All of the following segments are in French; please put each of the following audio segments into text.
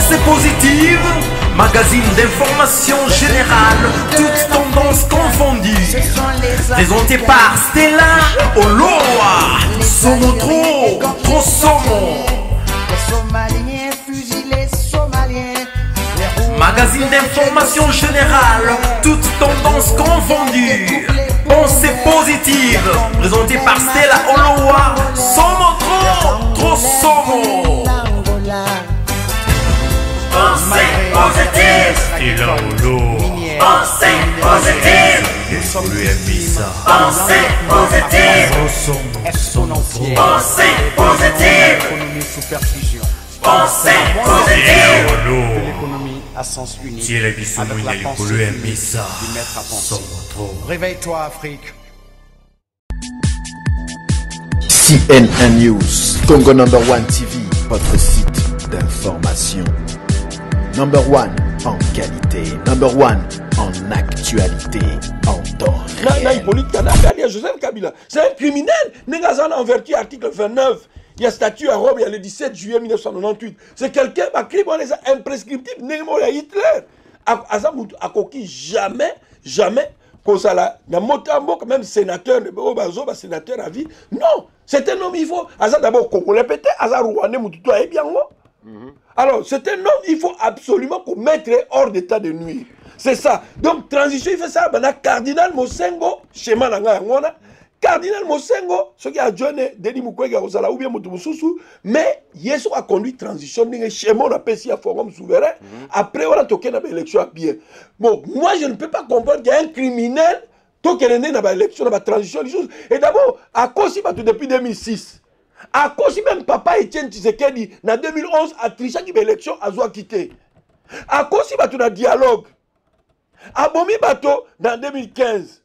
Pensée positive, magazine d'information générale, toutes tendances confondues. Présenté par Stella Oloa. Somo trop somo. Magazine d'information générale, toutes tendances confondues. Pensée positive, présenté par Stella Oloa. Somo trop somo. Pensée positive. Stella Oloa. Pensée positive. Pensée positive. Pensée positive. Pensée positive. L'économie à sens unique. Si elle a vu Avec la pensée du unique du maître à penser. Réveille-toi, Afrique. CNN News, Congo #1 TV, votre site d'information. #1 en qualité, #1 en actualité, en temps réel. Joseph Kabila, c'est un criminel. Nengazan en vertu article 29. Il y a statut à Rome, il y a le 17 juillet 1998. C'est quelqu'un qui a créé les imprescriptibles. Némo ya Hitler. Azamoutou a coquille jamais. Kozala, na motambo, même sénateur, sénateur à vie. Non, c'est un homme, il faut. Azam d'abord Congolais, peut-être, Azam Rwandais, Moutoutou, et bien, alors, c'est un homme, il faut absolument qu'on mette hors d'état de nuire. C'est ça. Donc, transition, il fait ça. Ben, Cardinal Mosengo, schéma nanga ngona. Cardinal Mosengo, ce qui a donné Denis Mukwege Rosala ou bien Moutoumoussousou, mais Yeso a conduit transition, schéma, on appelle ça forum souverain. Après, on a toqué dans l'élection à bien. Bon, moi, je ne peux pas comprendre qu'il y a un criminel, tant qu'il est né dans l'élection, dans la transition, les choses. Et d'abord, à cause depuis 2006. À cause même papa Etienne Tshisekedi, en 2011, a triché qui l'élection, a zoa quitté. À cause de la dialogue. A Bomi Bato, dans 2015.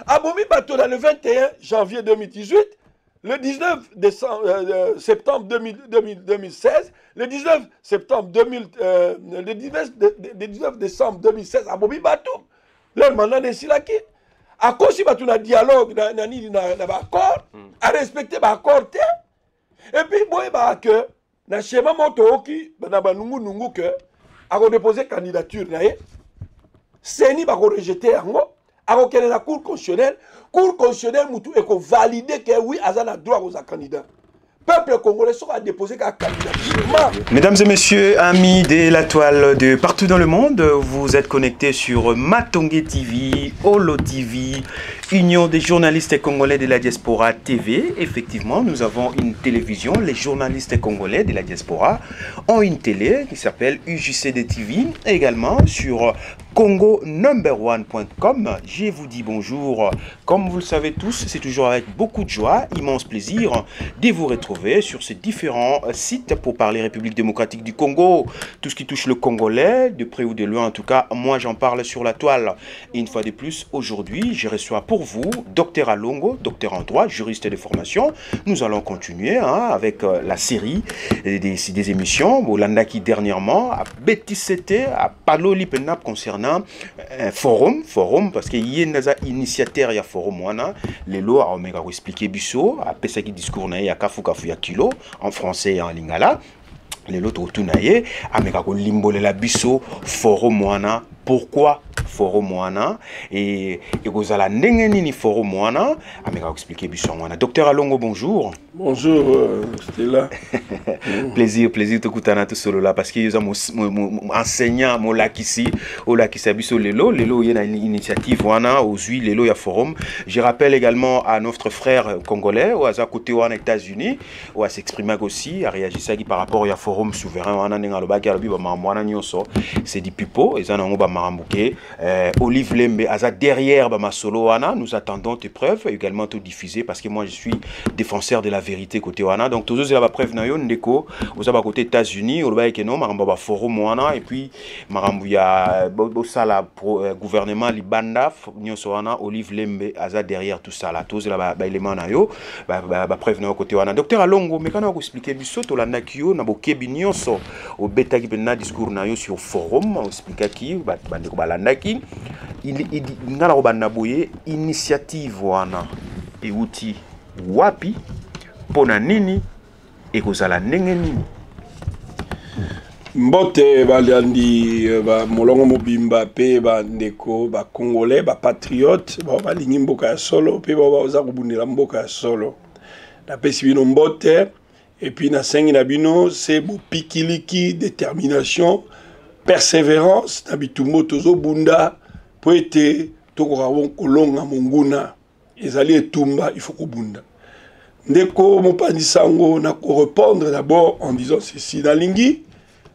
A Bomi Bato, dans le 21 janvier 2018. Le 19 septembre 2016. Le 19 septembre 19 décembre 2016, à Bomi Bato. Leur mandat de Silaki. À cause de la dialogue, dans l'accord, à respecter l'accord. Et puis, bon, que, dans le schéma Motoki, dans le Nungu, que, a déposé candidature, Seni va rejeter a la Cour constitutionnelle, Moutou, et qu'on valide que oui, Azan a droit aux candidats. Peuple congolais sera déposé qu'à candidature. Mesdames et messieurs, amis de la toile de partout dans le monde, vous êtes connectés sur Matongé TV, Holo TV, Union des journalistes congolais de la diaspora TV. Effectivement, nous avons une télévision. Les journalistes congolais de la diaspora ont une télé qui s'appelle UJCD TV. Également sur congo-1.com. Je vous dis bonjour. Comme vous le savez tous, c'est toujours avec beaucoup de joie, immense plaisir de vous retrouver sur ces différents sites pour parler République démocratique du Congo. Tout ce qui touche le Congolais, de près ou de loin en tout cas, moi j'en parle sur la toile. Et une fois de plus, aujourd'hui, je reçois pour vous Dr Alongo, docteur en droit, juriste de formation. Nous allons continuer avec la série des émissions. Bolanda qui dernièrement a bêtisé, a parlé l'IPNAP concernant forum parce que y a un initiateur ya forum wana lelo a omega expliquer biso a pesa ki discours na ya kafu ya kilo en français et en lingala lelo to tunaye ameka ko limbolela biso forum wana. Pourquoi forum wana et kozala ndenge nini forum wana ameka expliquer biso wana. Docteur Alongo, bonjour. Bonjour Stella. plaisir te kutana tout solo là parce que yoza enseignant mo lakisi o lakisa biso lelo yena une initiative wana ozui lelo ya forum. Je rappelle également à notre frère congolais au aza côté wana États-Unis ou à s'exprimer aussi à réagir ça par rapport au forum souverain wana ninga lobaki alobi ba mwana nyonso c'est du pipo ezana ngo ba marambuke Olive Lembe aza derrière ba masolo wana. Nous attendons tes preuves également tout diffuser parce que moi je suis défenseur de la vérité côté wana. Donc tous ceux là ba preuve na yo ndeko aux ba côté États-Unis au ba que non maramba ba forum wana et puis marambu ya bosala gouvernement libanda nyonso wana Olive Lembe aza derrière tout ça là. Tous là ba élément na yo ba preuve na yo côté wana. Docteur Alongo mais quand on expliquer biso to landa kiyo na bokebi nyonso au beta ki benna discours na yo sur forum on expliquer ki bandeko balandaki il ngala ko banda boye initiative wana euti wapi pona nini ekozala ndenge nini. Mbote balandi ba molongo mobimba pe ba ndeko ba congolais ba patriote ba lingi mboka ya solo pe ba oza kubundela mboka ya solo na pesi bino mbote et puis na sengi na bino c'est bo pikiliki détermination persévérance na bitumbo tozo bunda po ete tokoka kolonga monguna ezali etumba il faut kubunda ndeko mopandi sango na ko répondre d'abord en disant ceci na lingi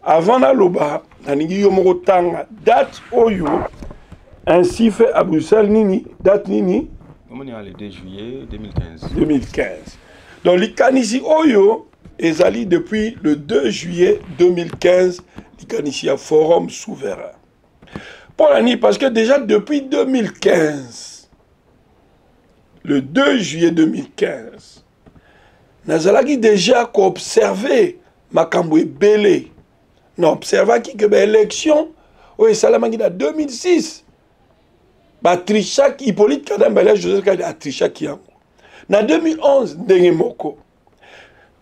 avant la loba, naningi yo moko tanga date oyo ainsi fait à Bruxelles nini date nini on est le 2 juillet 2015. 2015. Donc likanisi oyo ezali depuis le 2 juillet 2015 likanisi a forum souverain. Pour l'année parce que déjà depuis 2015 le 2 juillet 2015 nazalaki déjà qu'observer makambo ebele. Non, observa qui que l'élection, oui, Salamangui en 2006, Trichak, Hippolyte Kadambala, Joseph Kadambala, Trichak Yango. En 2011, Ndengemoko.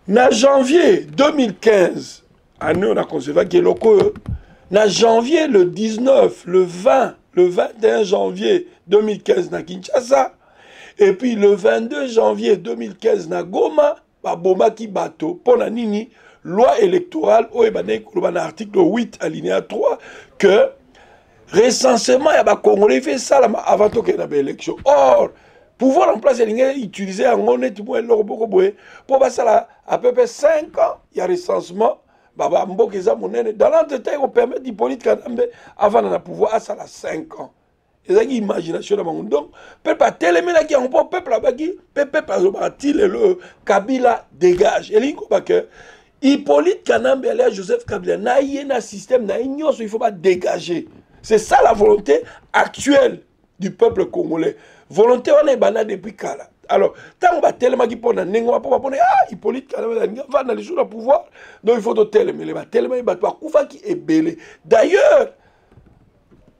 En janvier 2015, année on a conservé qui est locaux. En janvier le 19, le 20, le 21 janvier 2015, na Kinshasa. Et puis le 22 janvier 2015, na Goma, Boma ki bato, pona nini. Loi électorale, article 8, alinéa 3, que recensement, il y a des Congolais fait ça avant qu'il y ait une élection. Or, pouvoir en place, il y a utilisé un honnête pour passer à peu près 5 ans, il y a recensement. Dans l'entretien, on permet d'Hippolyte Kadambala avant de pouvoir, ça a 5 ans. Et ça, c'est imagination. Donc, peuple a tellement qui ont pas peuple là-bas qui, peuple le Kabila dégage. Et il que Hippolyte Kadambala, Joseph Kabila, il y a un système, il faut pas dégager. C'est ça la volonté actuelle du peuple congolais. Volonté, on est banal depuis Kala. Alors, tant on va tellement qui pone, on va pas Hippolyte Kadambala va dans les jours au pouvoir. Donc il faut tellement, il va pas qui est belé. D'ailleurs,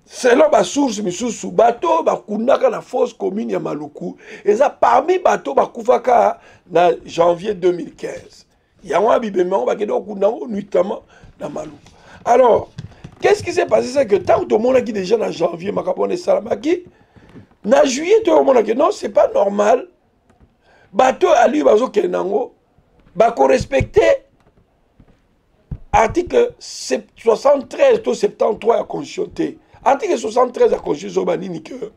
selon ma source, sous bateau, bakundaka na fosse commune ya Maluku, et ça parmi bateau bakufaka na janvier 2015. Il y a un bibément notamment dans Malou. Alors, qu'est-ce qui s'est passé? C'est que tant que tout le monde qui déjà en janvier, Makabone Salamaki, en juillet, tout le monde a dit non, c'est pas normal. Bateau à lui, Bazo Kenango, Bako respecter article 73 ou 73 à Constitution. Article 73 à Constitution, Banini que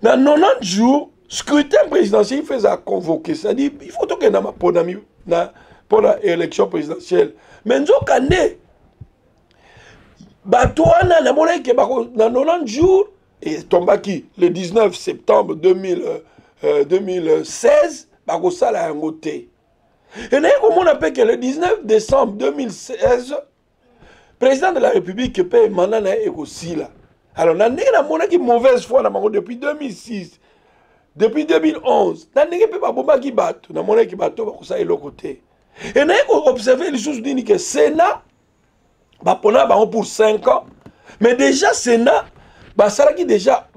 dans 90 jours, scrutin présidentiel, il faisait à convoquer. C'est-à-dire, il faut que dans ma ponami, pour l'élection présidentielle. Mais nous avons Batouana, dans 90 jours, et Tombaki, le 19 septembre 2016, ça a voté. Et on appelle que le 19 décembre 2016, le président de la République paye Manana et aussi là. Alors, on a une mauvaise foi depuis 2006, depuis 2011. On a une qui bat, on a qui bat, ça est l'autre côté. Et nous avons observé les choses que le Sénat pour 5 ans. Mais déjà, le Sénat, ça déjà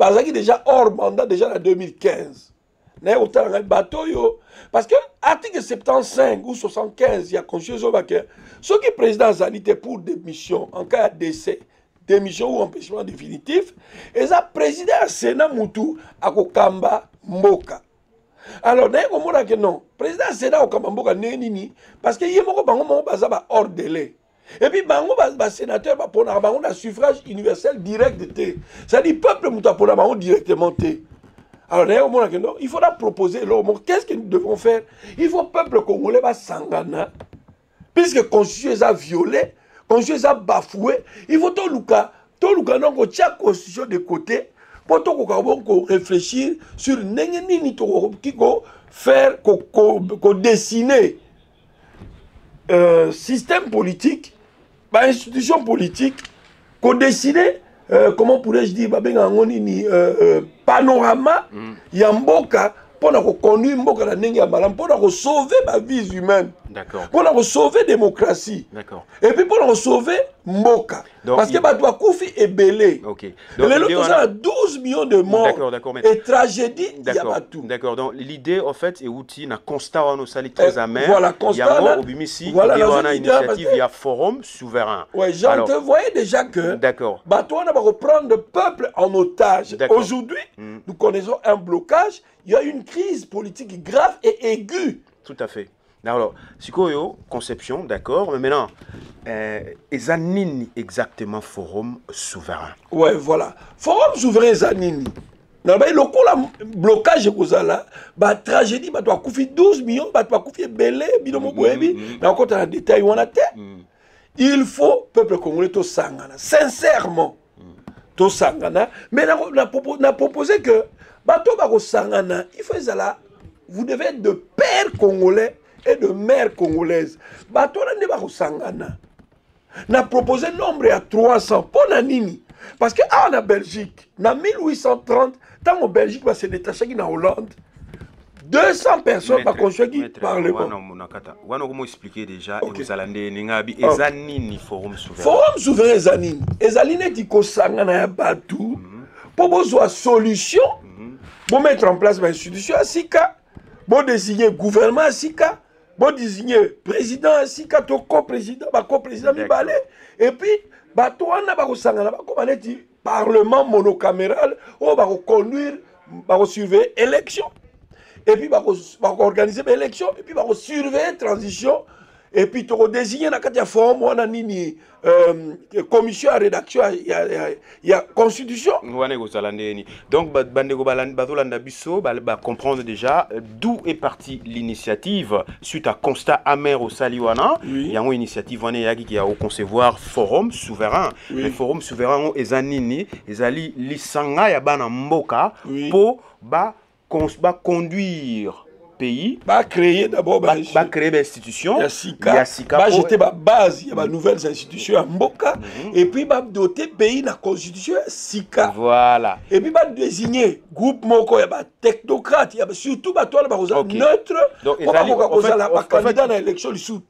hors mandat déjà en 2015. Parce que l'article 75 ou 75, il y a Constitution que ceux qui sont présidents étaient pour démission en cas de décès, démission ou empêchement définitif, et ça président du Sénat Moutou à Kokamba Mboka. Alors, nous avons dit non. Le président du Sénat Okamamboka Nénini, parce que il y a hors délai. Et puis, le sénateur a un suffrage universel direct. C'est-à-dire, le peuple a directement. Alors, nous avons dit non. Il faudra proposer. Qu'est-ce que nous devons faire? Il faut que le peuple congolais s'engage. Puisque la Constitution est violée, la Constitution est bafouée, il faut que nous la Constitution de côté. Pour réfléchir sur faire dessiner système politique, institution politique, dessiner comment pourrais-je dire panorama yamboka pour conduire mboka na ndenge ya malamu pour sauver ma vie humaine. D'accord. Pour sauver la démocratie. D'accord. Et puis pour sauver Mboka. Donc, parce que Badoua Koufi est belé. Ok. Donc, les autres, a 12 millions de morts. D'accord. Et tragédie, il y a pas tout. D'accord. Donc l'idée, en fait, est outil, na constat, on a très amer. Voilà, constat. Il y a au Bimisi, voilà, il y a une initiative, il y a forum souverain. Oui, Jean, te voyais déjà que. D'accord. Badoua va reprendre le peuple en otage. Aujourd'hui, nous connaissons un blocage. Il y a une crise politique grave et aiguë. Tout à fait. Alors, Sikoyo, conception, d'accord, mais maintenant, Ezanini exactement forum souverain. Ouais, voilà. Forum souverain Ezanini. Le blocage la tragédie, tu as coupé 12 millions, tu as coupé belé, bilomo boebi, dans le détail, on a il faut, peuple congolais, tout sangana, sincèrement, tout sangana, mais on a proposé que, bateau bako sangana, il faut ça vous devez être de pères congolais et de mères congolaises. Bateau n'a pas sangana. On a proposé nombre à 300 pour Nanini. Parce que en Belgique, en 1830, tant en Belgique va se détacher en Hollande, 200 personnes vont construire le Parlement. On va expliquer déjà, et vous allez dire, Ezanini forum souverain. Forum souverain Ezanini. Ezanini dit que sangana batou pour besoin solution, pour mettre en place l'institution à Sika. Bon désigner gouvernement à Sika, bon désigner président à Sika, ton co-président, co-président Mibale, et puis, toi, on a comme un parlement monocaméral, on va conduire, surveiller l'élection, et puis on va organiser l'élection, et puis on va surveiller la transition, et puis tu vas désigner la forme, on a une commission à rédaction, il y a constitution. Donc, Bandego Batolanda Bisso va comprendre déjà d'où est partie l'initiative suite à constat amer au Saliwana. Il y a une initiative qui a au concevoir forum souverain. Le forum souverain est Zanini, Ezali Lisanga Yabana Mboka pour conduire pays, créer d'abord créer des institutions, il y a Sika, jeter la base, il y a de nouvelles institutions à Mboka, et puis doter pays la constitution Sika. Voilà. Et puis désigner groupe Moko, il y a des technocrates, il y a surtout toi neutre, donc candidat à l'élection du soutien.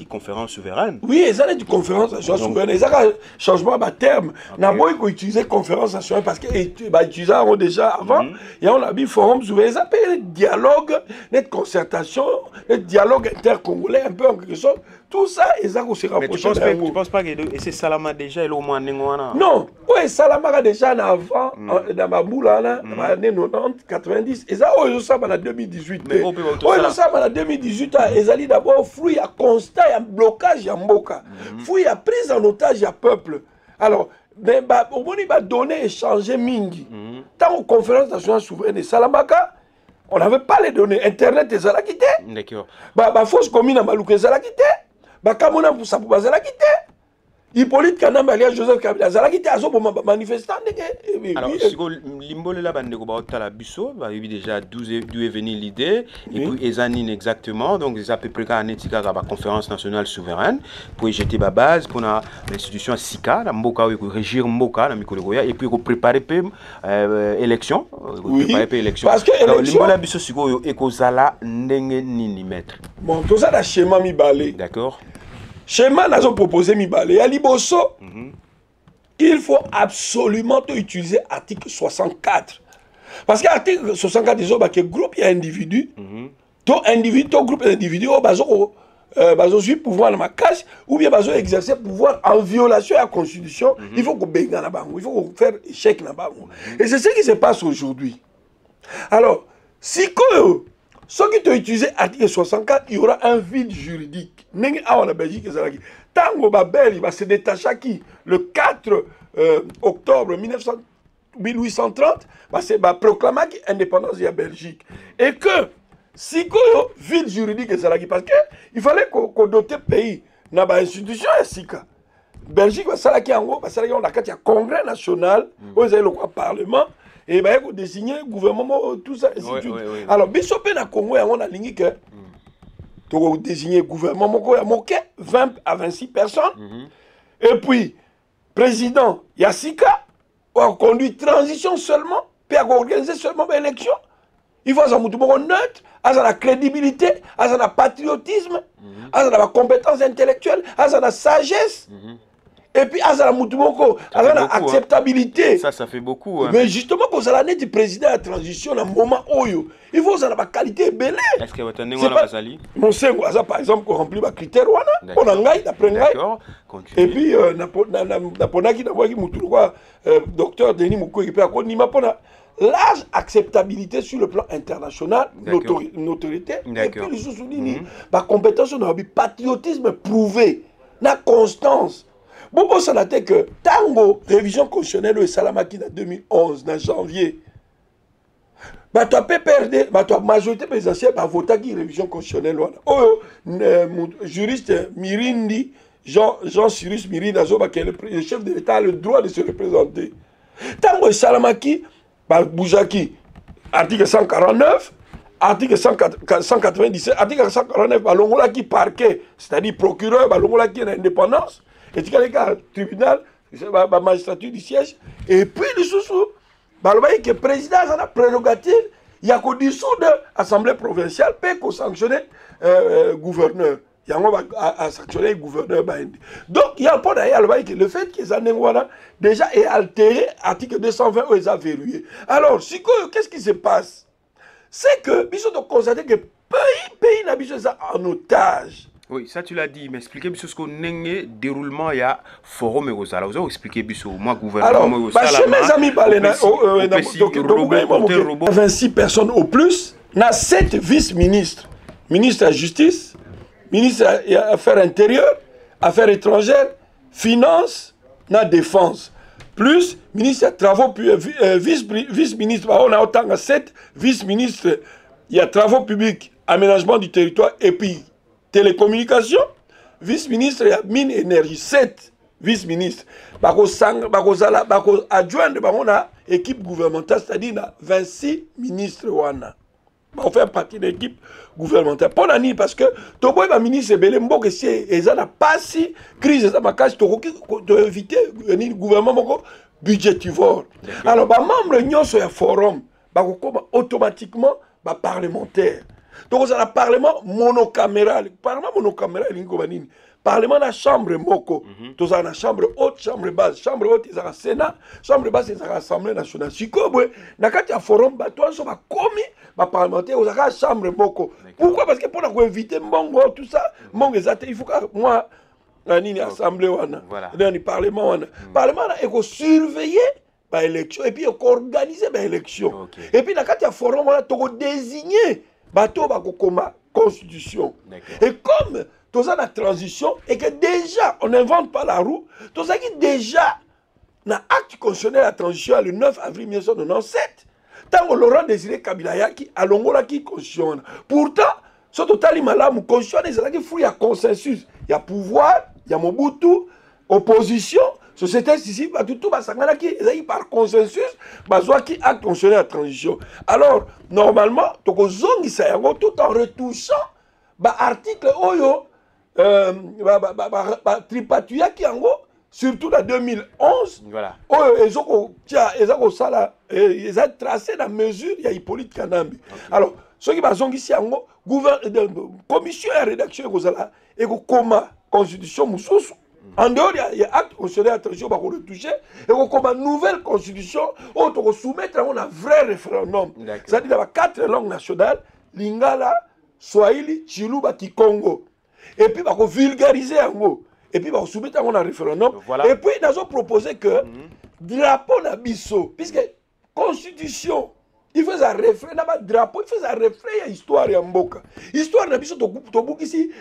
Conférence souveraine. Oui, ils ont dit conférence nationale souveraine. Ils ont changement de terme. On a beau utiliser conférence nationale parce qu'ils utilisaient déjà avant. Et on a mis forum souverain. Ils appellent dialogue, net concertation, net dialogue intercongolais, un peu en quelque sorte. Tout ça, ils ont aussi rapproché. Mais tu ne penses pas que c'est Salama déjà et au moins non, oui, Salama déjà avant, dans ma boule, dans les années 90, 90, ils ont ça en 2018. Oui, ils ont ça en 2018. Ils ont d'abord fruit à constat, il y a blocage, il y a Mboka. Fruit à prise en otage, il y a peuple. Alors, mais au moins, il va donner, échanger Mingi. Tant aux conférences nationales souveraines de Salamaka, on n'avait pas les données. Internet, ils ont quitté. D'accord. Fausse commune à Malouké, ils ont quitté. Kamona pour ça, pour ça, quitté. Hippolyte Kanamba, alias Joseph Kabila, ça quitté à ce moment manifestant. Alors, si vous limbole là, Bisso, déjà d'où est venue l'idée, et puis Ezanine exactement, donc c'est à peu près qu'à Etika, la conférence nationale souveraine, pour jeter la base pour l'institution Sika, la Mboka, régir Mboka, la Mikologoya, et puis préparer l'élection. Parce que l'élection. Limbola Bisso, si vous Ekozala, Ndenge Nini maître. Bon, tout ça, c'est schéma mi balé. D'accord. Schéma, nous avons proposé mi balé. À Liboso, il faut absolument utiliser l'article 64. Parce que l'article 64, il y a un groupe, il y a un individu. Ton individu, ton groupe d'individus, ils ont pouvoir dans ma cache, ou bien ils ont exercer pouvoir en violation de la Constitution. Il faut qu'on baigne dans la banque, il faut qu'on fasse échec dans la banque. Et c'est ce qui se passe aujourd'hui. Alors, si ceux qui ont utilisé l'article 64, il y aura un vide juridique. En Belgique, Tango Babel, il va se détacher le 4 octobre 1830, c'est proclamer l'indépendance de la Belgique. Et que, si il y a un vide juridique, parce qu'il fallait qu'on dote le pays dans l'institution, Belgique, c'est là qu'il y a un congrès national, où il y a le parlement. Et bien, il désigner le gouvernement, tout ça, ainsi de suite. Alors, Bissopé na Congo, on a ligné que tu as désigné le gouvernement, il y a 20 à 26 personnes. Et puis, président Yassika, on a conduit transition seulement, puis on a organisé seulement l'élection. Il faut avoir un neutre, avoir la crédibilité, avoir la patriotisme, avoir la compétence intellectuelle, avoir la sagesse. Et puis, avoir la acceptabilité. Ça fait beaucoup. Hein. Mais justement, quand vous allez du président à la transition, dans le moment où il faut avoir la qualité belle. Est-ce que vous avez un mon Sengo, par exemple, qu'on remplit les critères, on a un d'après D'accord. Et puis, docteur Denis Mukwege, large acceptabilité sur le plan international, notoriété, et puis les sous-soulignent, la compétence, patriotisme prouvé, la constance. Bon, ça n'a été que Tango, révision constitutionnelle au Salamaki en 2011, en janvier. Tu as perdu, la majorité présidentielle a voté qui révision constitutionnelle. Juriste Mirindi, Jean-Cyrus Mirindi, qui est le chef de l'État, a le droit de se représenter. Tango Salamaki, Boujaki, article 149, article 197, article 149, Longola qui parquet, c'est-à-dire procureur, Longola qui est indépendance, et tu as le tribunal, la magistrature du siège, et puis le sous-sous, que le président a la prérogative, il y a qu'au dissoudre l'Assemblée provinciale, peut qu'on sanctionne gouverneur. Il y a sanctionner le gouverneur. Donc, il y a un point d'ailleurs le fait que les années déjà est altéré, article 220, où ils ont verrouillé. Alors, qu'est-ce qui se passe? C'est que, nous avons constaté que le pays n'a pas en otage. Oui, ça tu l'as dit, mais expliquez ce qu'on a déroulement, il y a forum et vous allez expliquer moi gouvernement. Alors, chez mes amis, 26 personnes au plus, il y a 7 vice-ministres. Ministre de la Justice, ministre des Affaires intérieures, Affaires étrangères, Finances, la Défense. Plus, ministre des Travaux, vice-ministre, on a autant de 7 vice-ministres, il y a Travaux publics, Aménagement du territoire, et puis télécommunications, vice-ministre, il y a Mine et Énergie, 7 vice-ministres. Adjoint de la équipe gouvernementale, c'est-à-dire 26 ministres. On fait partie de l'équipe gouvernementale. Parce que tout le ministre Belembo, que si ils n'ont pas si crise, ils ont évité le gouvernement budgétivore. Alors, les membres de ce forum, automatiquement parlementaire. Donc, on a un parlement monocaméral. Le parlement monocaméral, parlement de la chambre moko. Donc, on a la chambre haute, chambre basse. Chambre haute, ils ont le Sénat. Chambre basse, ils ont l'Assemblée nationale. Si vous avez un forum, toi, on a commis parlementaire, on a la chambre moko. Pourquoi? Parce que pour éviter Mongo, tout ça, Mongo, il faut que moi, l'Assemblée, le Parlement, le Parlement, il faut surveiller l'élection et puis organiser l'élection. Et puis, dans le forum, on a désigné comme constitution. Et comme tout ça la transition et que déjà on n'invente pas la roue, tout ça qui déjà dans l'acte constitutionnel la transition le 9 avril 1997, tant que Laurent Désiré Kabila qui a longola qui constitutionne. Pourtant, ce total malamu constitutionnel c'est là qu'il faut il y a consensus, il y a pouvoir, il y a Mobutu, opposition. Société civile, tout par consensus, qui acte constitutionnel la transition. Alors, normalement, tout en retouchant l'article Oyo, Tripatuya qui en gros, surtout en 2011, ils ont tracé la mesure, il y a Hippolyte Kanambi. Alors, ceux qui sont ici en gros, commission et rédaction, et comment constitution moussous. En dehors, il y a acte constitutionnel à transition pour le toucher. Et comme une nouvelle constitution, on doit soumettre un vrai référendum. C'est-à-dire qu'il y a 4 langues nationales, Lingala, Swahili, Chiluba, Kikongo. Et puis, on va vulgariser en gros. Et puis, on va soumettre un référendum. Et puis, nous avons proposé que drapeau Nabiso, puisque constitution, il fait un refrain, drapeau, il fait un refrain, il y a histoire en Mboka. Histoire Nabiso, ici,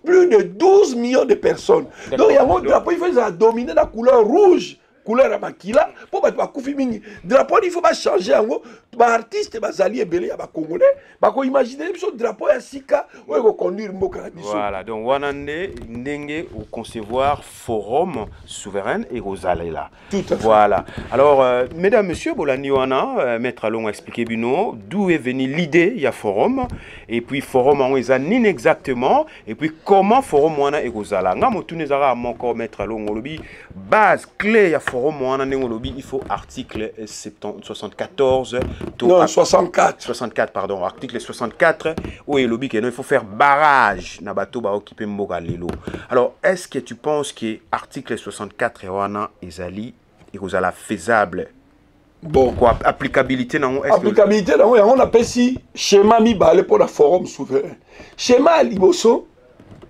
plus de 12 millions de personnes. Donc il y a un drapeau, il faut dominer la couleur rouge, couleur Makila, pour que le drapeau, il ne faut pas changer en gros. Les artistes, les alliés, les Congolais, ils imaginent le drapeau à Sika, où ils vont conduire Mboka. Voilà, donc Wanande, Ndenge, au concevoir forum souverain et Rosalela. Tout à fait. Voilà. Alors, mesdames, messieurs, Bolani Wana, Maître Alon a expliqué Bino, d'où est venue l'idée, il y a forum, et puis forum en Ezanine exactement, et puis comment forum Wana et Rosala. Nga Motunezara, mon corps, Maître Alon, base clé, il y a forum wana ndenge olobi il faut article 74 non 64 64 pardon article 64 où il lobby il faut faire barrage na bato ba occuper mboka lelo. Alors est-ce que tu penses que article 64 wana ezali ekozala faisable? Bon quoi applicabilité nango est-ce applicabilité nango yango na pesi schéma mibale pour la forum souverain. Schéma liboso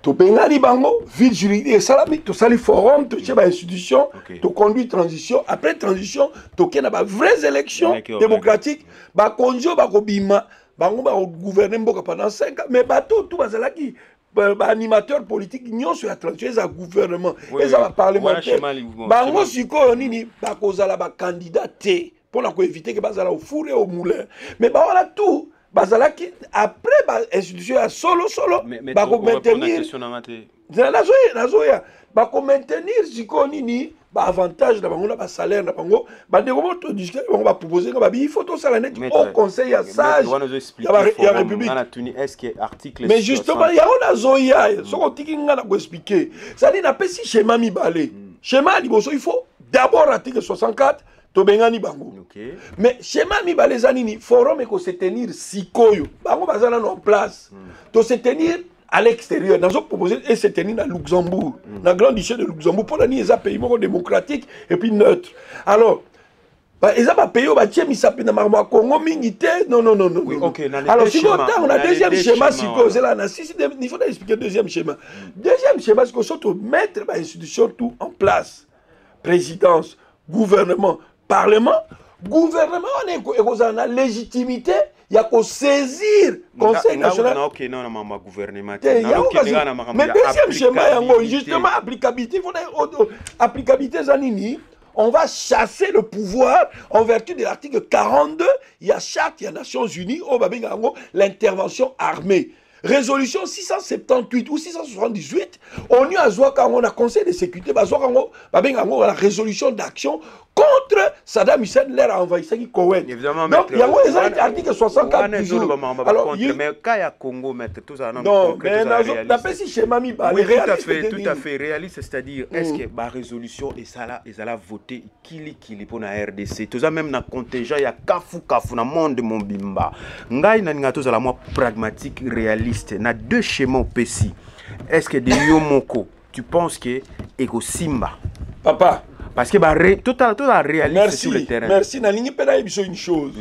to bengani bango vide juridique et salami to sali forum to cheba institution to conduit transition après transition to kena ba vraies élections démocratiques ba konjo ba kobima bango ba gouverner mboka pendant 5 ans mais bato tout bazalaki ba animateur politique nyonso ya transition za gouvernement et ça va parlementaire bango siko nini ba kozala ba candidat té pour la éviter que bazala au four et au moulin mais ba voilà tout bazalaki après ba institution ya solo ba ko maintenir nazoya ba ko maintenir siko nini ba avantage na bango na ba salaire na bango ba de comment to discuter bango ba proposer ba il faut to sala net au conseil ya sage ya république est-ce que article mais justement ya on azoya soko tikinga na ko expliquer ça dit na pesi schéma mibale schéma liboso il faut d'abord article 64 to bengani bango mais schéma mibale zanini forum eko se tenir sikoyo bango bazana en place to se tenir à l'extérieur dans un proposé et se tenir à Luxembourg dans grand duché de Luxembourg pour ni les pays démocratique et puis neutre. Alors ils ont pays au bâtiment mi s'appelle na marmo Congo mingité non oui, OK alors si on a deuxième schéma si cause là na si il faut expliquer deuxième schéma c'est que surtout mettre ba institution tout en place présidence gouvernement parlement gouvernement on est la légitimité il y a qu'à saisir conseil national non gouvernement mais deuxième schéma justement applicabilité applicabilité zanini on va chasser le pouvoir en vertu de l'article 42 il y a charte il y a Nations Unies au babingango l'intervention armée. Résolution 678 ou 678, on y a joué quand on a conseil de sécurité, la résolution d'action contre Saddam Hussein, l'air a envahi Koweït. Évidemment, donc il y a un article 64 toujours. Alors, mais quand il y a Congo, tout ça, non, mais d'après si schéma mi oui, tout à fait réaliste, c'est-à-dire est-ce que la résolution et ça là voté kili pour la RDC, tout ça même na contingent il y a kafu na monde mon bimba. Ngai na ninga tout ça la moi pragmatique réaliste. Na deux schémas au PCI. Est-ce que de Yomoko, tu penses que Ego Simba papa parce que tout la réalité sur le terrain. Merci. Na ligne pena ibiso une chose.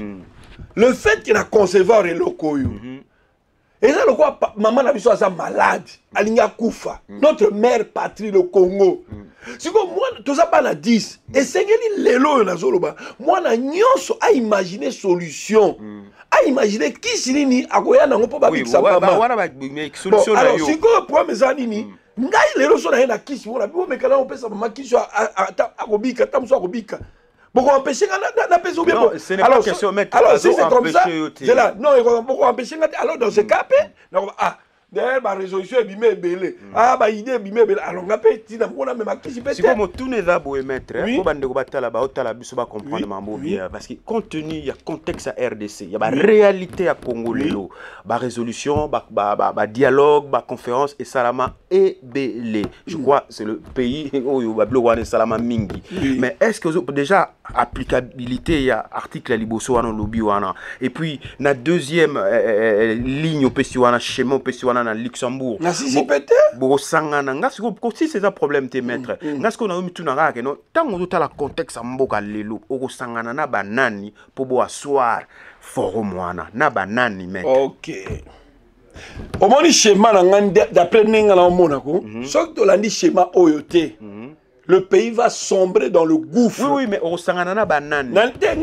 Le fait que la concevoir est locaux. Et là le quoi maman na biso asa malade, alinga kufa. Notre mère patrie le Congo. Si comme moi tout ça pas na 10 et sengeli lelo na zoloba. Moi na nyonso a imaginer solution. A imaginer qui sinini akoya na ngopo ba bikisa mama. Solution na yo. Alors si ko problème zanini ngai lelo so na kisi wona bi me kala on pesa mama kisi akobika tamso akobika pourquoi empêcher na pesa bien non ce n'est pas question mettre alors si c'est comme ça c'est là non pourquoi empêcher alors dans ce cas derrière ma résolution est bimé belé ba idée bimé belé alors ngapé ti na mona même kisi peut-être si comme tout ne va bo mettre ko bande ko batala ba otala biso ba comprendre mambo bien parce que compte tenu il y a contexte à RDC il y a ba réalité à Congo lelo ba résolution ba dialogue ba conférence et salama et belé je crois c'est le pays où ba blo wana salama mingi mais est-ce que déjà applicabilité il y a article liboso wana lobby wana et puis na deuxième ligne au PC wana schéma au PC wana na Luxembourg na si pété bo sangana ngasiko si c'est un problème te maître ngasiko na mi tunanga ke no tango to la contexte mboka lelo oko sangana na banani po bo assoir forum wana na banani maître. OK au moni schéma na ngandi d'après ninga na mona ko sok to landi schéma oyote le pays va sombrer dans le gouffre. Oui, mais au Sanganana banane. Déjà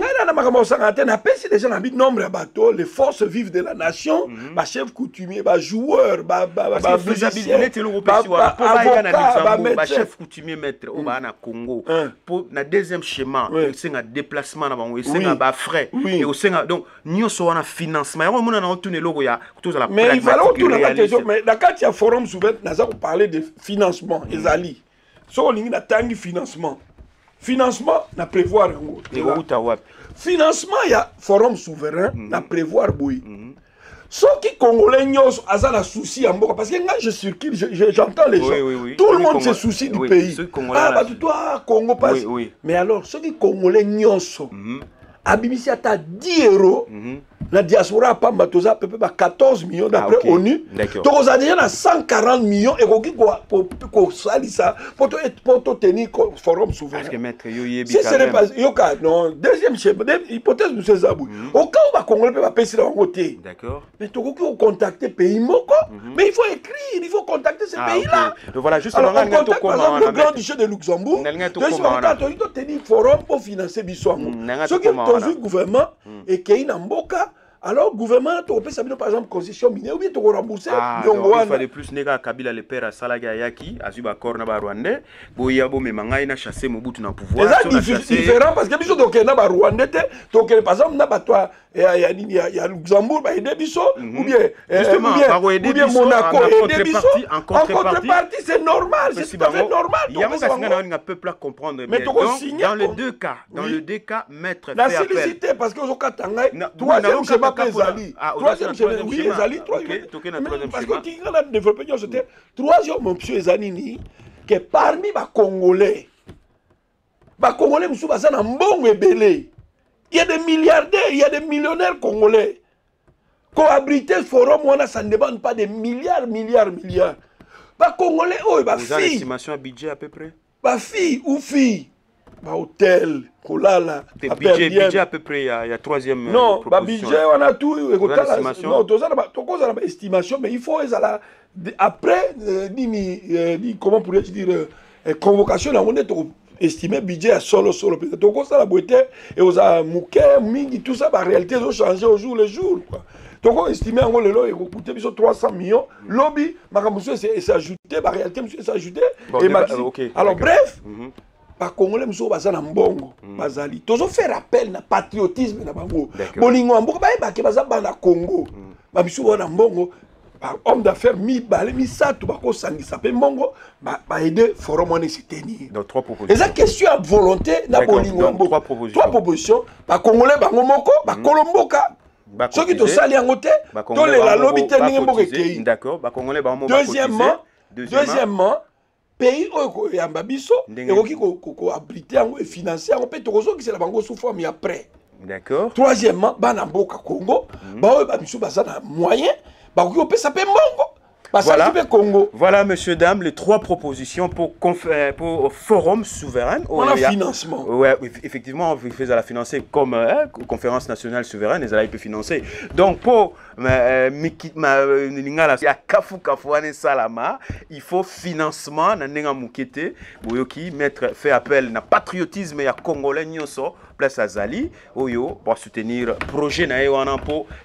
nombre de bateaux, les forces vives de la nation, ma chef coutumier, ma joueur, ma chef coutumier maître au Congo. Pour la deuxième schéma, c'est un déplacement c'est un frais et au donc nous sommes en financement. Mais il fallait tourner la question. Mais quand il y a forum souverain, nous avons parlé de financement, Ezali. Si on a un financement, na prévoir financement, il y a forum souverain, na prévoir boui. ceux qui Congolais nyos aza na souci en mboka parce que moi je circule, j'entends les gens. Tout le monde se soucie du pays. Ah bah toi Congo passe. Mais alors ceux qui Congolais nyos abimisi ata 10 euros. La diaspora pamba toza peu 14 millions d'après ONU. Donc on a déjà 140 millions et pour salisa pour tenir forum souverain. Parce que maître yoyebi si ce n'est pas yoka non deuxième chef hypothèse monsieur Zabou. Au cas où va Congolais peut pas passer dans côté. D'accord. Mais tu peux contacter pays moko. Mais il faut écrire, il faut contacter ce pays là. Donc voilà juste alors on contacte par exemple le grand duché de Luxembourg. Donc on tenir forum pour financer Bissouamou. Ce qui est au gouvernement et qui est dans Mboka. Alors, le gouvernement, par exemple, concession minière, ou bien tu rembourser. Il fallait plus néga Kabila le père à Salaga Yaki, Azuba Korna Rwandais, Boyabo Memanga, a chassé Mobutu dans le pouvoir. C'est différent parce que Biso donc na Rwandais, donc par exemple, na toi, il y a Luxembourg, il y a Biso, ou bien Monaco, en contrepartie, c'est normal, c'est tout à fait normal. Il y a un peuple à comprendre. Mais dans les deux cas, maître fait appel. La sollicité parce que troisième schéma Ezali. Troisième schéma, oui, Ezali, parce que tu as développé, c'était troisième option Ezali, que parmi les Congolais, il y a des milliardaires, il y a des millionnaires congolais. Cohabiter forum, ça ne dépend pas des milliards. Les Congolais, vous avez une estimation à budget à peu près? Fille ou fille. Hôtel, Kolala, budget à peu près, il y a troisième non, budget, on a tout. Non, tu as une estimation, mais il faut, après, comment pourrais-je dire, convocation, on est estimé budget à solo. Peut-être que ça la beauté, et aux Mouké, Mingi, tout ça, en réalité, ils ont changé au jour le jour. Donc on estime en le lot et coûté 300 millions. Lobby, monsieur s'est ajouté, en réalité, monsieur s'est ajouté. Alors bref. Les Congolais sont en mbongo bazali tozo faire appel na patriotisme na bango bolingo mboka ba ke bazaba na Congo ba biso na mbongo homme d'affaires mi satu ba ko sangisa pe mbongo ba aider forum on se tenir. Donc trois propositions. Et ça question à volonté na bolingo mboka. Trois propositions ba Congolais bango moko ba kolomboka ceux qui to sali en côté to la lobby tenir mboka kei. D'accord, ba Congolais bango deuxièmement pays oyo biso ekoki ko abriter et financer en fait tozo qui c'est la bango sous forme après. D'accord. Troisièmement, bana mboka Congo, ba oyo ba biso bazana moyen, ba ko pesa pe mongo. Voilà, messieurs, dames, les trois propositions pour forum souverain. On a financement. Oui, effectivement, on fait la financer comme conférence nationale souveraine, et ça peut financer. Donc, pour il faut financement, fait appel à patriotisme et à Congolais, place à Zali, pour soutenir le projet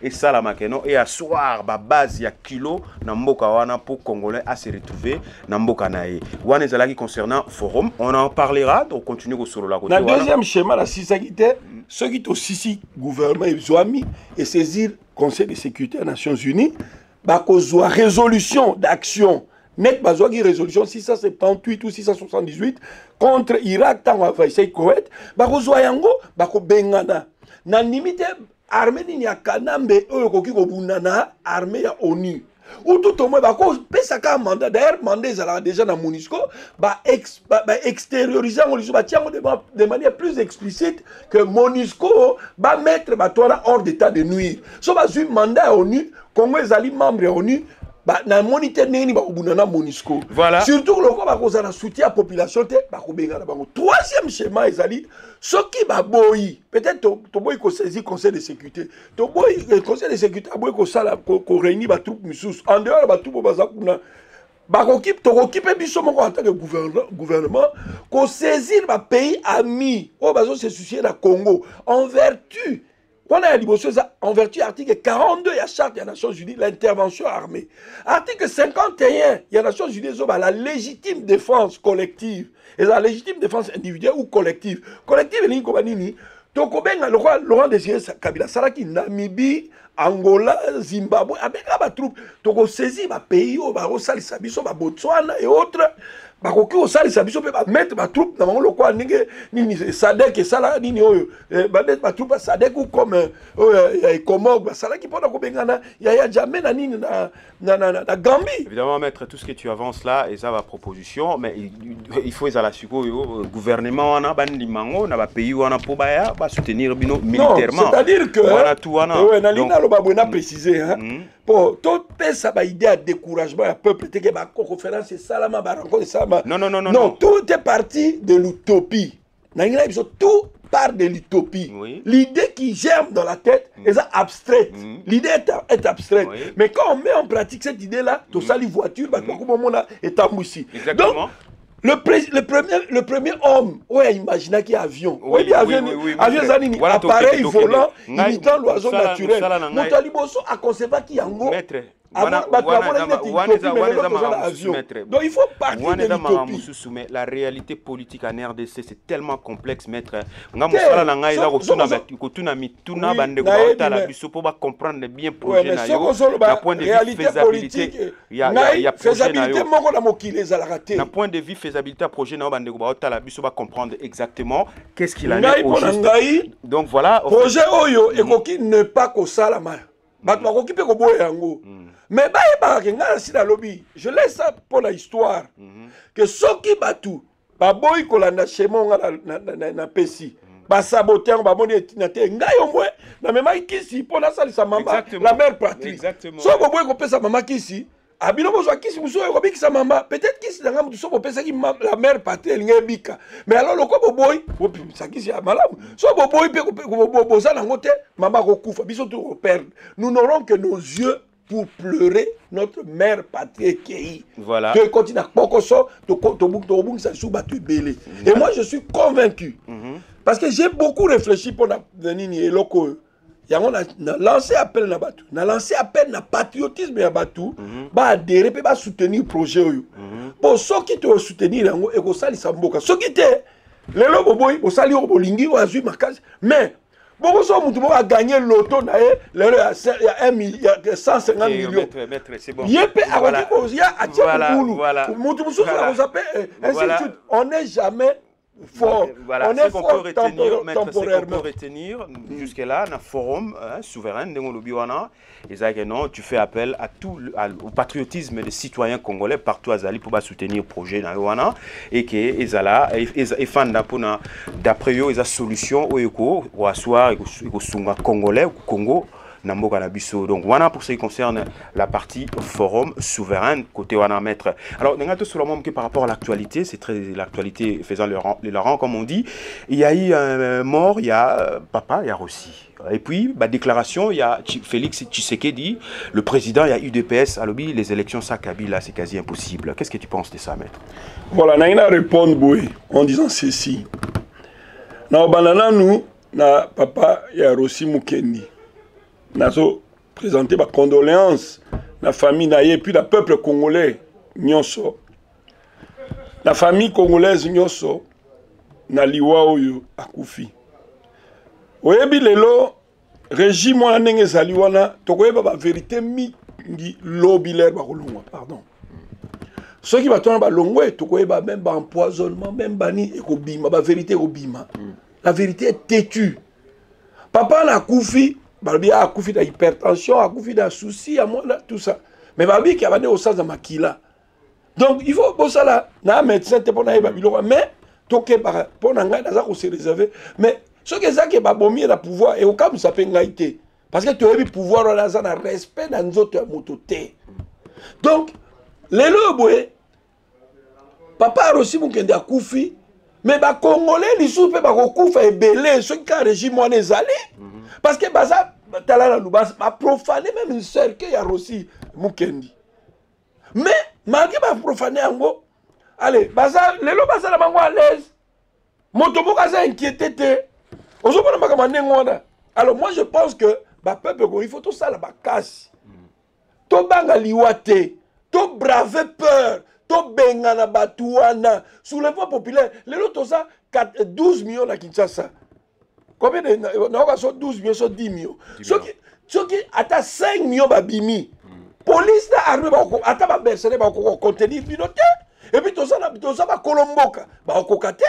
et Salamakeno et asseoir la base ya kilo na mboka wana pour Congolais à se retrouver na mboka nae. Wana ezalaki concernant forum, on en parlera, donc continue sur la côté. Le deuxième schéma la sisakité, ceux qui ont sisi gouvernement et et saisir Conseil de sécurité des Nations Unies, bah kozwa résolution d'action net bazwa qui résolution 678 ou 678 contre Irak tant envahi Koweït ba kozwa yango ba ko bengana na limite armée ni ya Kanambe oyo koki ko bunana armée ya ONU ou tout au moins ba ko pesa ka mandat d'ailleurs mandat ça déjà na MONUSCO ba extérioriser on les ba tiango de manière plus explicite que MONUSCO ba mettre ba toi hors d'état de nuire so ba zu mandat ONU Congo ezali membre ya ONU na moniteur nini ba obunana MONUSCO. Voilà. Surtout le quoi ba kozana soutien à la population te ba ko benga na bango. Troisième schéma ezali ce qui ba boyi peut-être to boyi ko saisir conseil de sécurité. To boyi conseil de sécurité boyi ko sala ko réunir ba troupe musus. En dehors ba troupe ba zakuna ba ko occuper biso moko en tant que gouvernement ko saisir ba pays amis o bazo se soucier na Congo en vertu en vertu de l'article 42 de la Charte des Nations Unies, l'intervention armée. Article 51 il y a Nations Unies, la légitime défense collective. Et la légitime défense individuelle ou collective. Collective, c'est comme le roi Laurent Désiré Kabila, Saraki, Namibie, Angola, Zimbabwe, avec la troupe, toko saisi ba pays au ba rosalisa biso ba Botswana et autres. Bakoki osalisa biso pe ba mettre ba troupe na bango lokwa ndenge nini Sadek esala nini oyo ba mettre ba troupe Sadek ou comme ya Comore ba sala ki pona ko bengana ya jamais na nini na Gambie. Évidemment maître, tout ce que tu avances là et ça va proposition, mais il faut ezala siko gouvernement wana ban limango na ba pays wana po ba soutenir bino militairement. C'est-à-dire que wana tout wana. Ouais, na lina lo ba bona préciser hein. Pour tout ça ba idée à découragement à peuple te que ba conférence salama ba rencontre ça. Non, tout est parti de l'utopie. Tout part de l'utopie. Oui. L'idée qui germe dans la tête est abstraite. L'idée est abstraite. Oui. Mais quand on met en pratique cette idée-là, tout ça, les voitures, est amoussé. Exactement. Donc, le premier homme, ouais, imaginez qu'il y a avion. Oui, avion, appareil volant, imitant l'oiseau naturel. Montaliboso a concevoir qu'il y a un mot. Donc il faut partir de l'utopie. La réalité politique en RDC c'est tellement complexe, maître. Comprendre bien projet na yo. Na point de vue faisabilité, il y a projet na yo. Na point de vue faisabilité projet na bande ko tala biso ba comprendre exactement qu'est-ce qu'il en est au juste. Donc voilà, projet oyo ekoki ne pas ko salama. Bato bakoki pe ko boya yango. Mais je laisse ça pour la histoire. Que ceux qui battent, baboy kolanda chemo na pesi. Ba saboter ba moni etinate ngai au moins na mema kisi pour na salisa mama la mère patrie. So boboy ko pesa mama kisi, abino bozo kisi muso ko bikisa mama, peut-être kisi nga muso ko pesa ki la mère patrie lingebika. Mais alors le ko boboy, ça kisi ya malamu. So boboy pe ko boza na ngote mama ko kufa, biso tout ko perdre. Nous n'aurons que nos yeux pour pleurer notre mère patrie qui voilà. Et moi je suis convaincu parce que j'ai beaucoup réfléchi pour venir et loko. On a lancé appel na batu, on a lancé appel na patriotisme ya batu, ba adhérer pe ba soutenir projet yo. Pour ceux qui te soutenir yango et ko sali samboka. Ceux qui te lelo boboy o sali o bolingi o azui makasi mais beaucoup de a gagné l'auto, il y a 150 millions. Maître, c'est bon. On n'est jamais fort. Voilà. On est fort temporairement. Retenir jusque-là, dans le forum souverain, non, tu fais appel à au patriotisme des citoyens congolais partout à Zali pour soutenir le projet et que ils font d'après eux, ils ont solution au asseoir et congolais au Congo. Donc voilà pour ce qui concerne la partie forum souverain côté wana maître. Alors nous avons sur le moment que par rapport à l'actualité, c'est très l'actualité faisant le rang comme on dit. Il y a eu un mort, il y a papa, il y a Rossi. Et puis la déclaration, il y a Félix Tshisekedi, le président, il y a UDPS à lobby, les élections ça Kabila, c'est quasi impossible. Qu'est-ce que tu penses de ça maître? Voilà, nous allons répondre en disant ceci. Dans banana nous, na papa il y a Rossi Mukendi. Nazo présenter ma condoléance la famille naie puis le peuple congolais nyonso la famille congolaise nyonso na liwa oyo akufi oyebi lelo régime wana ndenge ezali wana tokoyeba ba vérité mingi lobiler bakolongwa pardon soki bato wana balongwe tokoyeba même ba empoisonnement même bani ekobima ba vérité ekobima la vérité est têtue papa na akufi Balbi a koufi da hypertension, a koufi da souci, à moi tout ça. Mais Balbi qui a venu au sens de makila. Donc il faut pour ça là, na médecin te pour na babilo, mais toké par pour na ngai daza ko se réserver. Mais ce que ça qui ba bomi la pouvoir et au cas où ça peut ngaité. Parce que tu as eu pouvoir là ça na respect dans nos autres mototé. Donc les loboué papa aussi mon kende a koufi, mais ba congolais li soupe ba ko koufa et belé ce qui régime on est allé. Parce que Baza Talala Lubas a profané même une sœur qui a Rossi Mukendi. Mais malgré ma profané en gros, allez, Baza, les lots Baza la mango à l'aise. Motobo Kaza inquiété. Alors moi je pense que peuple il faut tout ça la casse. To banga liwate, to brave peur, to benga na batuana. Soulèvement populaire, les lots tout ça 12 millions à Kinshasa. Combien de 12 millions, 10 millions. soki ata 5 millions babimi police na armée ata ba mercenaires ba ko contenir bino te et puis toza ba kolomboka ba koka te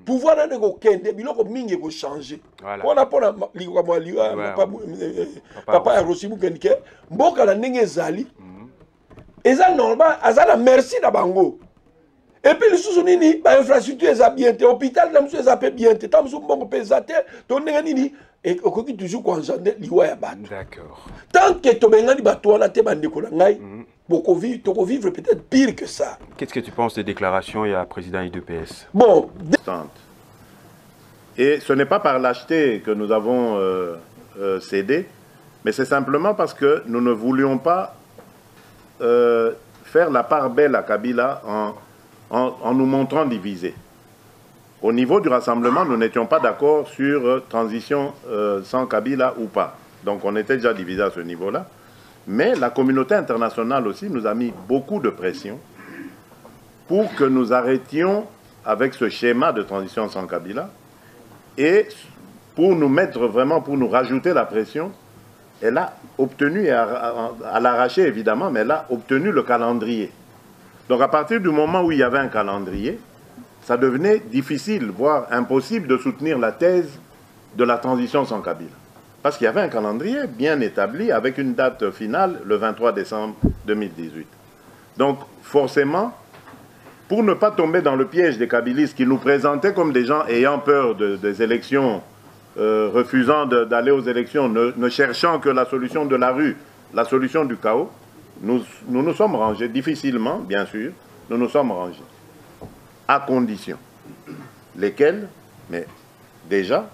pouvoir na ko kende biloko mingi ko changer pona liwa mwa liwa papa ya Rosimu Kenike mboka na ndenge ezali eza normal azala merci na bango. Et puis, les sous-nini, l'infrastructure est bien, l'hôpital est bien, et on peut toujours congeler l'Iwa. D'accord. Tant que tu as vivre peut-être pire que ça. Qu'est-ce que tu penses des déclarations il y a président IDPS? Bon. Et ce n'est pas par lâcheté que nous avons cédé, mais c'est simplement parce que nous ne voulions pas faire la part belle à Kabila en nous montrant divisés. Au niveau du rassemblement, nous n'étions pas d'accord sur transition sans Kabila ou pas. Donc on était déjà divisés à ce niveau-là. Mais la communauté internationale aussi nous a mis beaucoup de pression pour que nous arrêtions avec ce schéma de transition sans Kabila. Et pour nous mettre vraiment, pour nous rajouter la pression, elle a obtenu, à l'arracher évidemment, mais elle a obtenu le calendrier. Donc à partir du moment où il y avait un calendrier, ça devenait difficile, voire impossible de soutenir la thèse de la transition sans Kabila. Parce qu'il y avait un calendrier bien établi avec une date finale, le 23 décembre 2018. Donc forcément, pour ne pas tomber dans le piège des kabilistes qui nous présentaient comme des gens ayant peur des élections, refusant d'aller aux élections, ne cherchant que la solution de la rue, la solution du chaos, nous sommes rangés, difficilement, bien sûr, nous sommes rangés, à condition. Lesquelles? Mais déjà,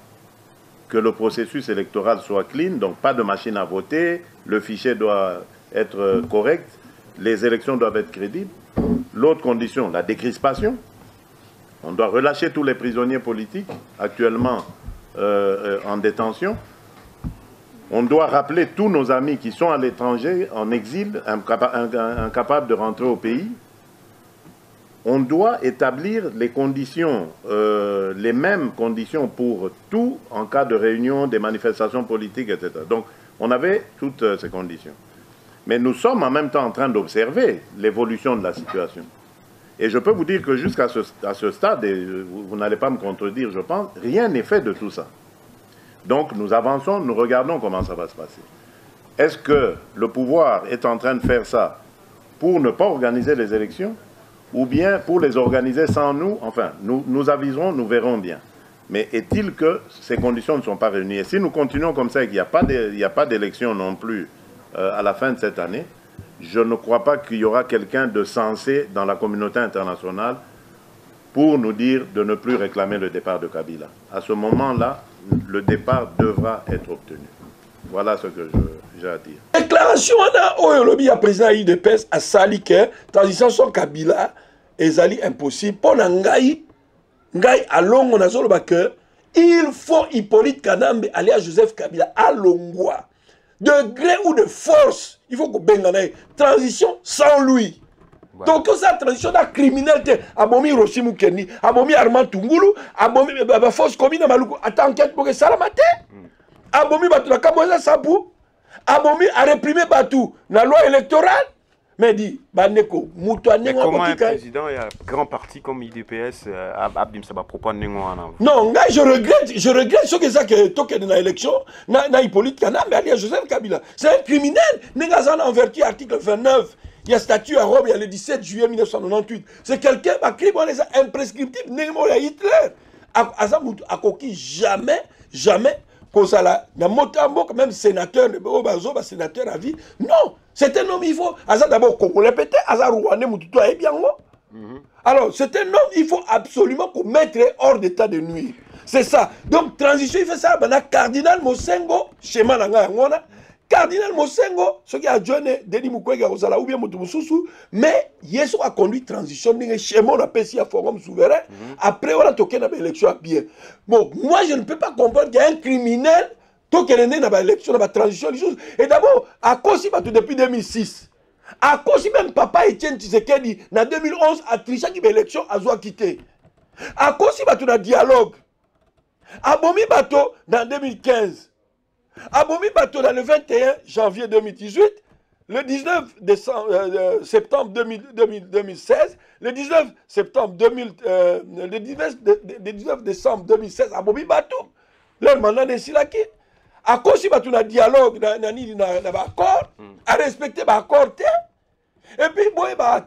que le processus électoral soit clean, donc pas de machine à voter, le fichier doit être correct, les élections doivent être crédibles. L'autre condition, la décrispation. On doit relâcher tous les prisonniers politiques actuellement en détention. On doit rappeler tous nos amis qui sont à l'étranger, en exil, incapables de rentrer au pays. On doit établir les conditions, les mêmes conditions pour tout en cas de réunion, des manifestations politiques, etc. Donc, on avait toutes ces conditions. Mais nous sommes en même temps en train d'observer l'évolution de la situation. Et je peux vous dire que jusqu'à ce stade, et vous n'allez pas me contredire, je pense, rien n'est fait de tout ça. Donc nous avançons, nous regardons comment ça va se passer. Est-ce que le pouvoir est en train de faire ça pour ne pas organiser les élections ou bien pour les organiser sans nous? Enfin, nous aviserons, nous verrons bien. Mais est-il que ces conditions ne sont pas réunies? Et si nous continuons comme ça et qu'il n'y a pas d'élection non plus à la fin de cette année, je ne crois pas qu'il y aura quelqu'un de sensé dans la communauté internationale pour nous dire de ne plus réclamer le départ de Kabila. À ce moment-là, le départ devra être obtenu. Voilà ce que j'ai à dire. Déclaration au lobby à président IDPS à Sali que transition sans Kabila ezali impossible. Pour Ngai along on a que il faut Hippolyte Kanambe aller à Joseph Kabila à Longwa. De gré ou de force, il faut qu'on bengane transition sans lui. Ouais. Donc ça transition la criminalité abomi Rosimu Kenike, abomi Armand Tungulu, abomi force commune Maluku attends enquête pour que ça la mate. Abomi batu na kaboza sabu, abomi a réprimer batu na loi électorale. Mais dit bandeko mutu anengo comment un président et un grand parti comme IDPS abim ça va proposer nengo ana. Non, là je regrette ce que ça que token na élection na Hippolyte Kanambe alias Joseph Kabila. C'est un criminel. Nenga en vertu article 29. Il y a statut à Rome, il y a le 17 juillet 1998. C'est quelqu'un qui a écrit imprescriptible, Nengo ya Hitler. Azamutu a coquille jamais comme ça là, même sénateur, sénateur à vie. Non, c'est un homme, il faut. D'abord, Congolais pété, Rwandais, Moututo, et bien. Alors, c'est un homme, il faut absolument qu'on mette hors d'état de nuire. C'est ça. Donc, transition, il fait ça. Cardinal Mosengo, schéma Nanga Yangona. Cardinal Mosengo, ce qui a donné Denis Mukwege Rosala ou bien Moutoumoussousou, mais Yesu a conduit transition, schéma, on appelle ça forum souverain. Après, on a toqué dans l'élection à bien. Bon, moi, je ne peux pas comprendre qu'il y a un criminel qui est né dans l'élection, dans la transition. Et d'abord, à cause depuis 2006, à cause même Papa Etienne Tshisekedi, en 2011, a triché qui l'élection a quitté. À cause de dialogue, à Bomi Bato, dans 2015. Abomi Bato dans le 21 janvier 2018, le 19 septembre 2016, le 19 septembre 19 décembre 2016, Abomi Bato, leur mandat de Silaki. À cause de un dialogue, un accord, à respecter l'accord. Et puis,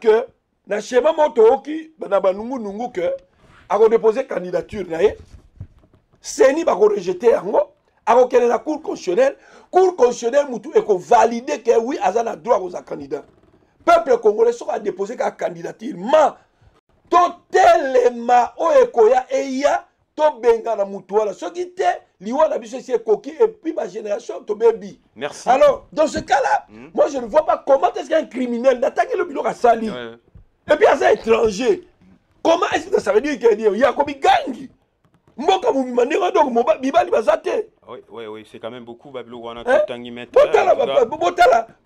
que na schéma moto qui na banungu nungu que a déposé candidature na ye seni ba rejeter yango a kene la cour constitutionnelle mutu e ko valider que oui azana droit aux candidats peuple congolais so a déposé ka candidature ma totelema o ekoya eya to benga na mutu wala soki te liwa na biso c'est coquille et puis ma génération to bebi. Merci. Alors dans ce cas-là, moi je ne vois pas comment est-ce qu'un criminel d'attaquer le bureau à Sali. Et puis, à un étranger, comment est-ce que ça veut dire qu'il y a comme une gang? Moi, quand vous me demandez, oui, c'est quand même beaucoup.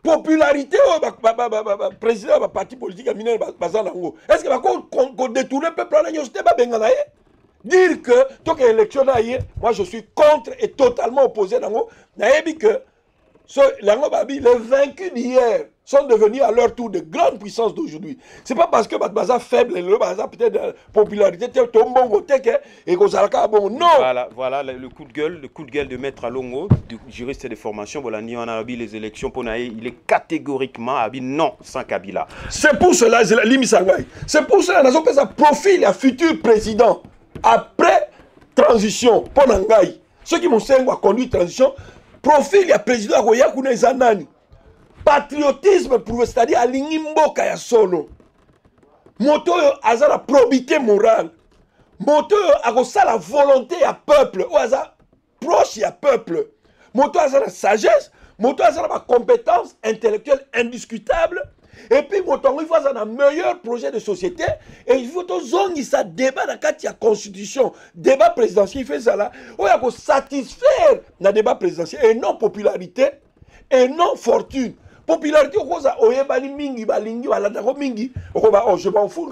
Popularité, président du parti politique, est-ce qu'il va détourner le peuple? Dire que, tant qu'il y a élection, moi je suis contre et totalement opposé. Les vaincus d'hier sont devenus à leur tour de grandes puissances d'aujourd'hui. Ce n'est pas parce que Batbaza faible, le Baza peut-être de popularité, et non. Voilà le coup de gueule de Maître Alongo, du juriste de formation, voilà, on a les élections pour Naï, il est catégoriquement non sans Kabila. C'est pour cela, c'est pour cela que ça profile un futur président après transition pour Nangaï. Ceux qui m'ont servi à conduire transition, profil ya président Roya kuna zanani patriotisme prouvé, c'est-à-dire alingi mboka ya solo moto yo azala probité morale moto yo akosala volonté ya peuple ou aza proche ya peuple moto azala sagesse moto azala ba compétence intellectuelle indiscutable et puis moto il faut un meilleur projet de société et il faut ça débat dans la constitution débat présidentiel il fait ça là où il faut satisfaire le débat présidentiel et non popularité et non fortune popularité okoza oyebani mingi balingi balandako mingi okoba oh je m'en fous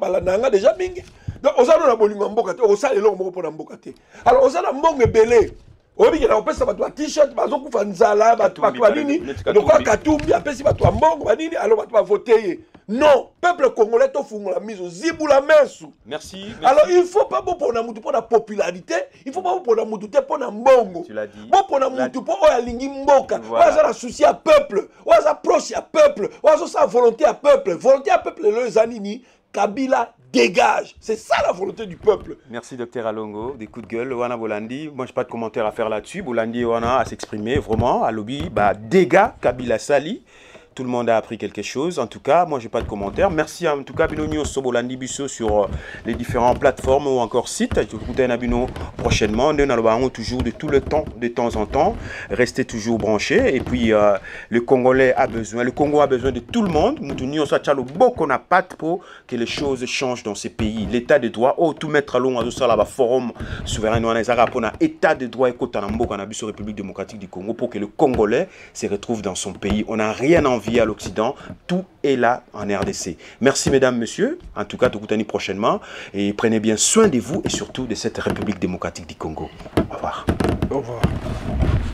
balandanga déjà mingi donc ozalo na bolingo mboka te osala eloko moko pona mboka te alors ozala mbongo ebele oyebi na opesa bato ba t-shirt bazokufa nzala bato banini lokwa katumbi apesi bato ya mbongo banini alors bato bavote ye non peuple congolais tofungola miso zibula mesu. Merci. Alors il faut pas pour na mutu pour la popularité, il faut pas pour na mutu te pour na mbongo. Tu l'as dit. Bon pour na mutu pour alingi mboka. Oza la souci à peuple, oza proche à peuple, oza sa volonté à peuple le zanini Kabila dégage. C'est ça la volonté du peuple. Merci Dr Alongo, des coups de gueule. Wana Bolandi, moi j'ai pas de commentaire à faire là-dessus. Bolandi Wana à s'exprimer vraiment à lobby, bah dégâts Kabila Sali. Tout le monde a appris quelque chose. En tout cas, moi, j'ai pas de commentaires. Merci en tout cas, Bino Sobolandi Bisso sur les différentes plateformes ou encore sites. Je vous écoute Bino prochainement. Nous allons toujours de tout le temps, de temps en temps. Restez toujours branchés. Et puis, le Congolais a besoin, le Congo a besoin de tout le monde. Nous sommes beaucoup n'a pas pour que les choses changent dans ces pays. L'état de droit, tout mettre à long à la forum souverain pour état de droit et sur République démocratique du Congo pour que le Congolais se retrouve dans son pays. On n'a rien envie à l'Occident, tout est là en RDC. Merci mesdames, messieurs, en tout cas, Tokoutani prochainement, et prenez bien soin de vous et surtout de cette République démocratique du Congo. Au revoir. Au revoir.